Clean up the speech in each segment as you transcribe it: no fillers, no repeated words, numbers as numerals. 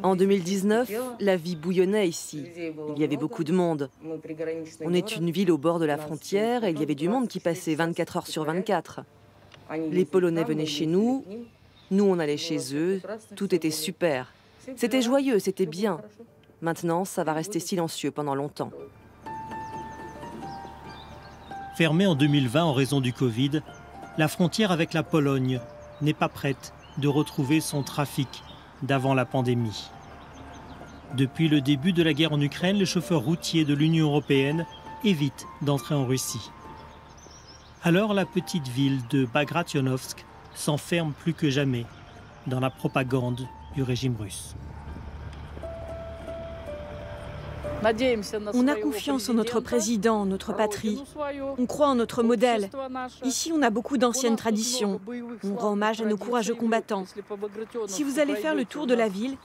En 2019, la vie bouillonnait ici. Il y avait beaucoup de monde. On est une ville au bord de la frontière et il y avait du monde qui passait 24 heures sur 24. Les Polonais venaient chez nous, nous on allait chez eux, tout était super. C'était joyeux, c'était bien. Maintenant, ça va rester silencieux pendant longtemps. Fermée en 2020 en raison du Covid, la frontière avec la Pologne n'est pas prête de retrouver son trafic d'avant la pandémie. Depuis le début de la guerre en Ukraine, les chauffeurs routiers de l'Union européenne évitent d'entrer en Russie. Alors la petite ville de Bagrationovsk s'enferme plus que jamais dans la propagande du régime russe. On a confiance en notre président, notre patrie. On croit en notre modèle. Ici, on a beaucoup d'anciennes traditions. On rend hommage à nos courageux combattants. Si vous allez faire le tour de la ville,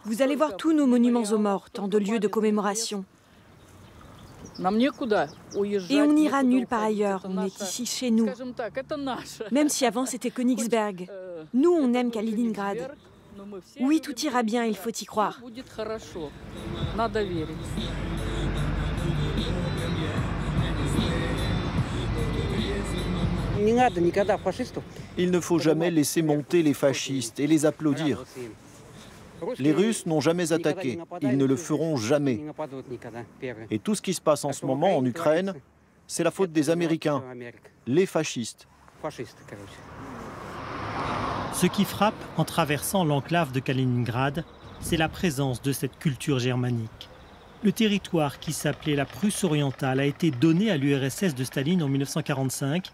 vous allez voir tous nos monuments aux morts, tant de lieux de commémoration. Et on n'ira nulle part ailleurs, on est ici chez nous. Même si avant c'était Königsberg. Nous, on aime Kaliningrad. Oui, tout ira bien, il faut y croire. Il ne faut jamais laisser monter les fascistes et les applaudir. Les Russes n'ont jamais attaqué, ils ne le feront jamais. Et tout ce qui se passe en ce moment en Ukraine, c'est la faute des Américains, les fascistes. Ce qui frappe en traversant l'enclave de Kaliningrad, c'est la présence de cette culture germanique. Le territoire qui s'appelait la Prusse orientale a été donné à l'URSS de Staline en 1945.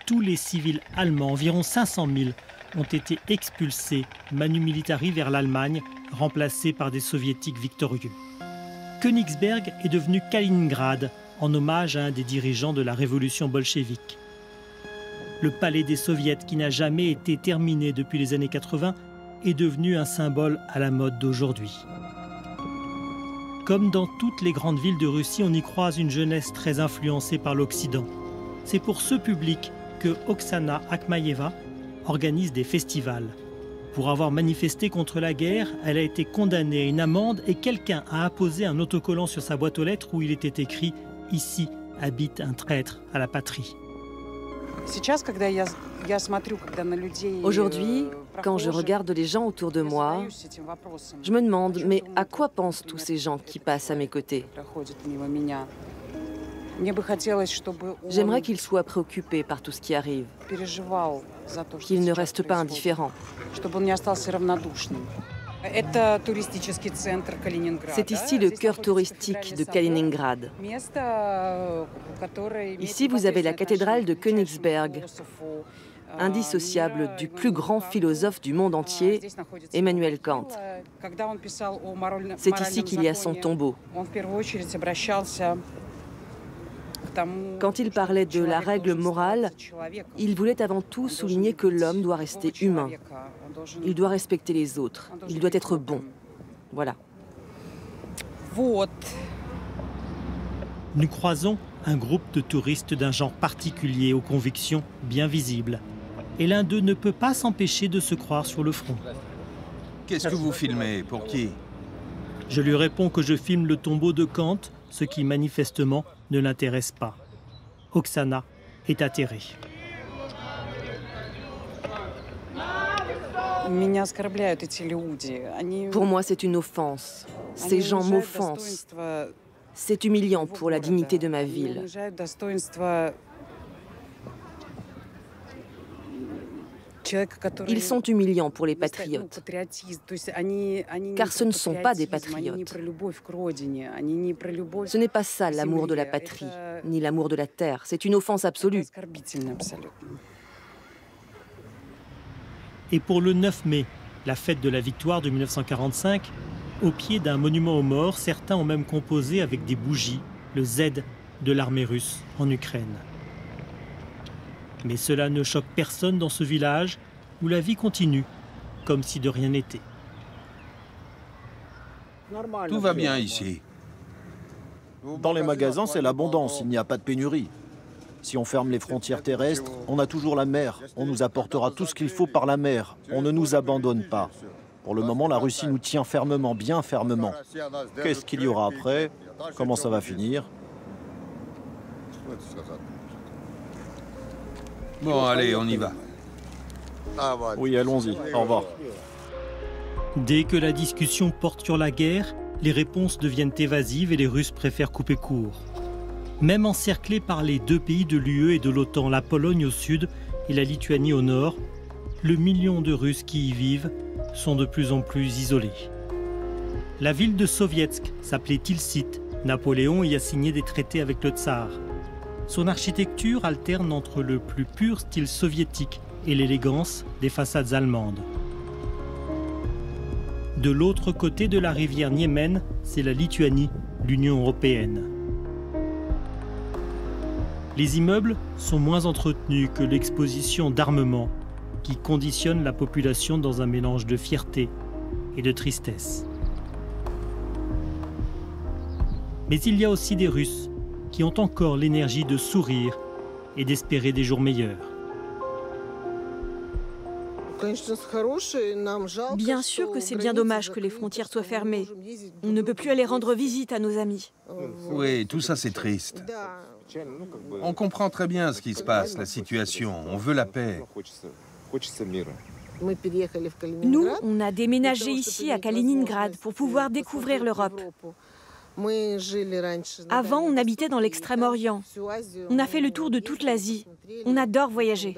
Tous les civils allemands, environ 500 000, ont été expulsés manu militari vers l'Allemagne, remplacés par des soviétiques victorieux. Königsberg est devenu Kaliningrad, en hommage à un des dirigeants de la révolution bolchevique. Le palais des soviets, qui n'a jamais été terminé depuis les années 80, est devenu un symbole à la mode d'aujourd'hui. Comme dans toutes les grandes villes de Russie, on y croise une jeunesse très influencée par l'Occident. C'est pour ce public que Oksana Akhmayeva organise des festivals. Pour avoir manifesté contre la guerre, elle a été condamnée à une amende et quelqu'un a apposé un autocollant sur sa boîte aux lettres où il était écrit « Ici habite un traître à la patrie ». Aujourd'hui, quand je regarde les gens autour de moi, je me demande, mais à quoi pensent tous ces gens qui passent à mes côtés? J'aimerais qu'il soit préoccupé par tout ce qui arrive, qu'il ne reste pas indifférent. C'est ici le cœur touristique de Kaliningrad. Ici, vous avez la cathédrale de Königsberg, indissociable du plus grand philosophe du monde entier, Emmanuel Kant. C'est ici qu'il y a son tombeau. Quand il parlait de la règle morale, il voulait avant tout souligner que l'homme doit rester humain. Il doit respecter les autres. Il doit être bon. Voilà. Nous croisons un groupe de touristes d'un genre particulier aux convictions bien visibles. Et l'un d'eux ne peut pas s'empêcher de se croire sur le front. Qu'est-ce que vous filmez? Pour qui? Je lui réponds que je filme le tombeau de Kant, ce qui manifestement ne l'intéresse pas. Oksana est atterrée. Pour moi, c'est une offense. Ces gens m'offensent. C'est humiliant pour la dignité de ma ville. Ils sont humiliants pour les patriotes, car ce ne sont pas des patriotes. Ce n'est pas ça l'amour de la patrie, ni l'amour de la terre. C'est une offense absolue. Et pour le 9 mai, la fête de la victoire de 1945, au pied d'un monument aux morts, certains ont même composé avec des bougies le Z de l'armée russe en Ukraine. Mais cela ne choque personne dans ce village où la vie continue, comme si de rien n'était. Tout va bien ici. Dans les magasins, c'est l'abondance, il n'y a pas de pénurie. Si on ferme les frontières terrestres, on a toujours la mer. On nous apportera tout ce qu'il faut par la mer. On ne nous abandonne pas. Pour le moment, la Russie nous tient fermement, bien fermement. Qu'est-ce qu'il y aura après? Comment ça va finir? Bon, allez, on y va. Oui, allons-y. Au revoir. Dès que la discussion porte sur la guerre, les réponses deviennent évasives et les Russes préfèrent couper court. Même encerclés par les deux pays de l'UE et de l'OTAN, la Pologne au sud et la Lituanie au nord, le million de Russes qui y vivent sont de plus en plus isolés. La ville de Sovietsk s'appelait Tilsit. Napoléon y a signé des traités avec le tsar. Son architecture alterne entre le plus pur style soviétique et l'élégance des façades allemandes. De l'autre côté de la rivière Niemen, c'est la Lituanie, l'Union européenne. Les immeubles sont moins entretenus que l'exposition d'armement qui conditionne la population dans un mélange de fierté et de tristesse. Mais il y a aussi des Russes qui ont encore l'énergie de sourire et d'espérer des jours meilleurs. Bien sûr que c'est bien dommage que les frontières soient fermées. On ne peut plus aller rendre visite à nos amis. Oui, tout ça c'est triste. On comprend très bien ce qui se passe, la situation. On veut la paix. Nous, on a déménagé ici à Kaliningrad pour pouvoir découvrir l'Europe. Avant, on habitait dans l'Extrême-Orient. On a fait le tour de toute l'Asie. On adore voyager.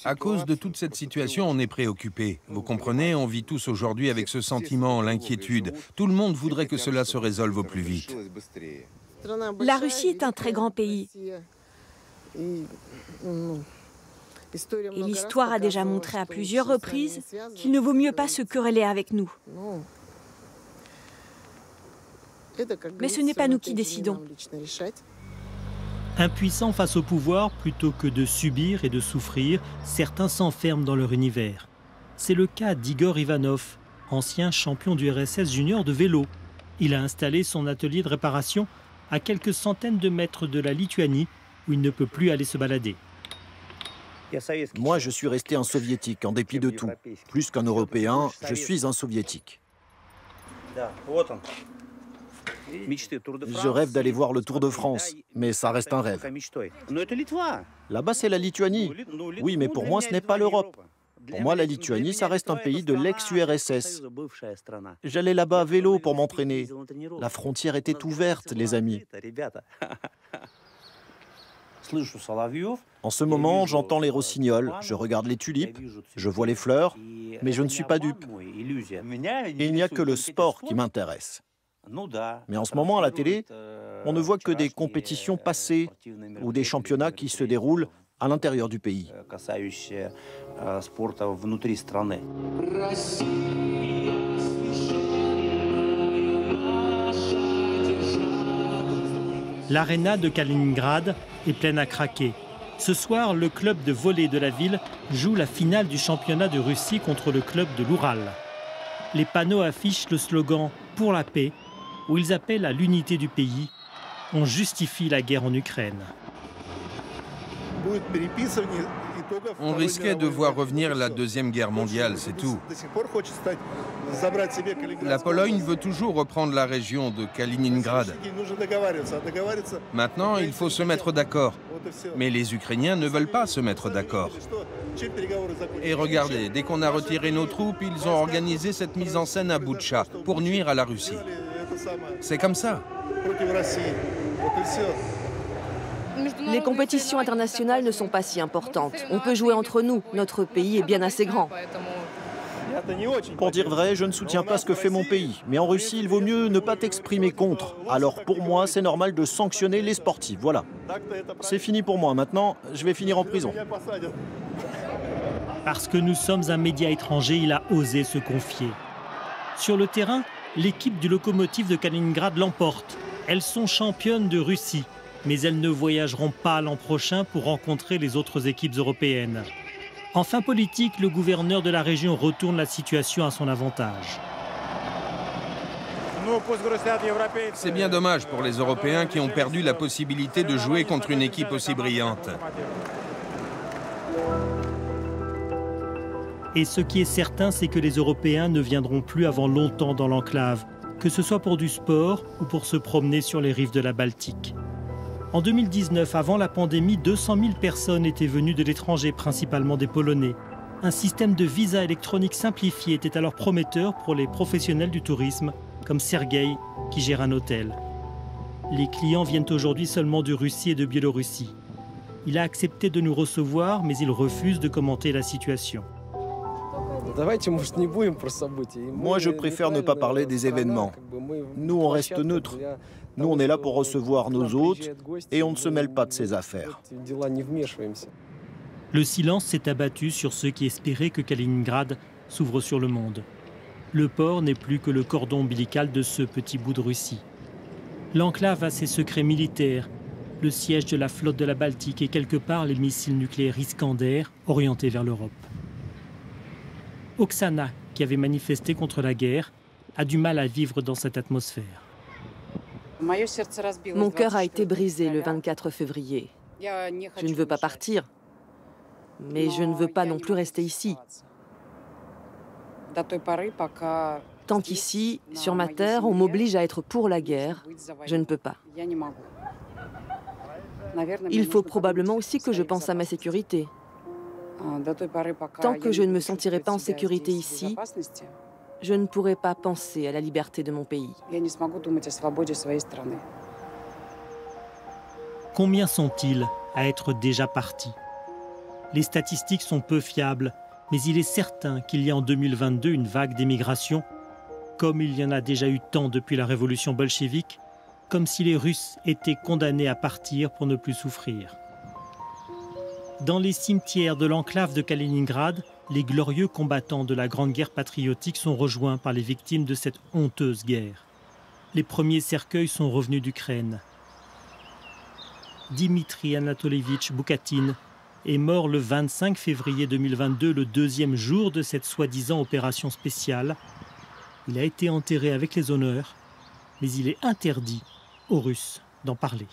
À cause de toute cette situation, on est préoccupé. Vous comprenez, on vit tous aujourd'hui avec ce sentiment, l'inquiétude. Tout le monde voudrait que cela se résolve au plus vite. La Russie est un très grand pays. Et l'histoire a déjà montré à plusieurs reprises qu'il ne vaut mieux pas se quereller avec nous. Mais ce n'est pas nous qui décidons. Impuissants face au pouvoir, plutôt que de subir et de souffrir, certains s'enferment dans leur univers. C'est le cas d'Igor Ivanov, ancien champion du RSS junior de vélo. Il a installé son atelier de réparation à quelques centaines de mètres de la Lituanie, où il ne peut plus aller se balader. Moi, je suis resté un soviétique, en dépit de tout. Plus qu'un Européen, je suis un soviétique. Je rêve d'aller voir le Tour de France, mais ça reste un rêve. Là-bas, c'est la Lituanie. Oui, mais pour moi, ce n'est pas l'Europe. Pour moi, la Lituanie, ça reste un pays de l'ex-URSS. J'allais là-bas à vélo pour m'entraîner. La frontière était ouverte, les amis. En ce moment, j'entends les rossignols, je regarde les tulipes, je vois les fleurs, mais je ne suis pas dupe. Il n'y a que le sport qui m'intéresse. Mais en ce moment, à la télé, on ne voit que des compétitions passées ou des championnats qui se déroulent à l'intérieur du pays. L'aréna de Kaliningrad est pleine à craquer. Ce soir, le club de volley de la ville joue la finale du championnat de Russie contre le club de l'Oural. Les panneaux affichent le slogan « Pour la paix », où ils appellent à l'unité du pays. On justifie la guerre en Ukraine. On risquait de voir revenir la Deuxième Guerre mondiale, c'est tout. La Pologne veut toujours reprendre la région de Kaliningrad. Maintenant, il faut se mettre d'accord. Mais les Ukrainiens ne veulent pas se mettre d'accord. Et regardez, dès qu'on a retiré nos troupes, ils ont organisé cette mise en scène à Boutcha pour nuire à la Russie. C'est comme ça. Les compétitions internationales ne sont pas si importantes. On peut jouer entre nous. Notre pays est bien assez grand. Pour dire vrai, je ne soutiens pas ce que fait mon pays. Mais en Russie, il vaut mieux ne pas t'exprimer contre. Alors pour moi, c'est normal de sanctionner les sportifs. Voilà. C'est fini pour moi. Maintenant, je vais finir en prison. Parce que nous sommes un média étranger, il a osé se confier. Sur le terrain, l'équipe du Lokomotiv de Kaliningrad l'emporte. Elles sont championnes de Russie, mais elles ne voyageront pas l'an prochain pour rencontrer les autres équipes européennes. En fin politique, le gouverneur de la région retourne la situation à son avantage. C'est bien dommage pour les Européens qui ont perdu la possibilité de jouer contre une équipe aussi brillante. Et ce qui est certain, c'est que les Européens ne viendront plus avant longtemps dans l'enclave, que ce soit pour du sport ou pour se promener sur les rives de la Baltique. En 2019, avant la pandémie, 200 000 personnes étaient venues de l'étranger, principalement des Polonais. Un système de visa électronique simplifié était alors prometteur pour les professionnels du tourisme, comme Sergueï, qui gère un hôtel. Les clients viennent aujourd'hui seulement de Russie et de Biélorussie. Il a accepté de nous recevoir, mais il refuse de commenter la situation. Moi, je préfère ne pas parler des événements. Nous, on reste neutre. Nous, on est là pour recevoir nos hôtes et on ne se mêle pas de ces affaires. Le silence s'est abattu sur ceux qui espéraient que Kaliningrad s'ouvre sur le monde. Le port n'est plus que le cordon ombilical de ce petit bout de Russie. L'enclave a ses secrets militaires, le siège de la flotte de la Baltique et quelque part les missiles nucléaires Iskander orientés vers l'Europe. Oksana, qui avait manifesté contre la guerre, a du mal à vivre dans cette atmosphère. Mon cœur a été brisé le 24 février. Je ne veux pas partir, mais je ne veux pas non plus rester ici. Tant qu'ici, sur ma terre, on m'oblige à être pour la guerre, je ne peux pas. Il faut probablement aussi que je pense à ma sécurité. Tant que je ne me sentirai pas en sécurité ici, je ne pourrai pas penser à la liberté de mon pays. Combien sont-ils à être déjà partis? Les statistiques sont peu fiables, mais il est certain qu'il y a en 2022 une vague d'émigration, comme il y en a déjà eu tant depuis la révolution bolchevique, comme si les Russes étaient condamnés à partir pour ne plus souffrir. Dans les cimetières de l'enclave de Kaliningrad, les glorieux combattants de la Grande Guerre patriotique sont rejoints par les victimes de cette honteuse guerre. Les premiers cercueils sont revenus d'Ukraine. Dimitri Anatolievitch Boukatine est mort le 25 février 2022, le deuxième jour de cette soi-disant opération spéciale. Il a été enterré avec les honneurs, mais il est interdit aux Russes d'en parler.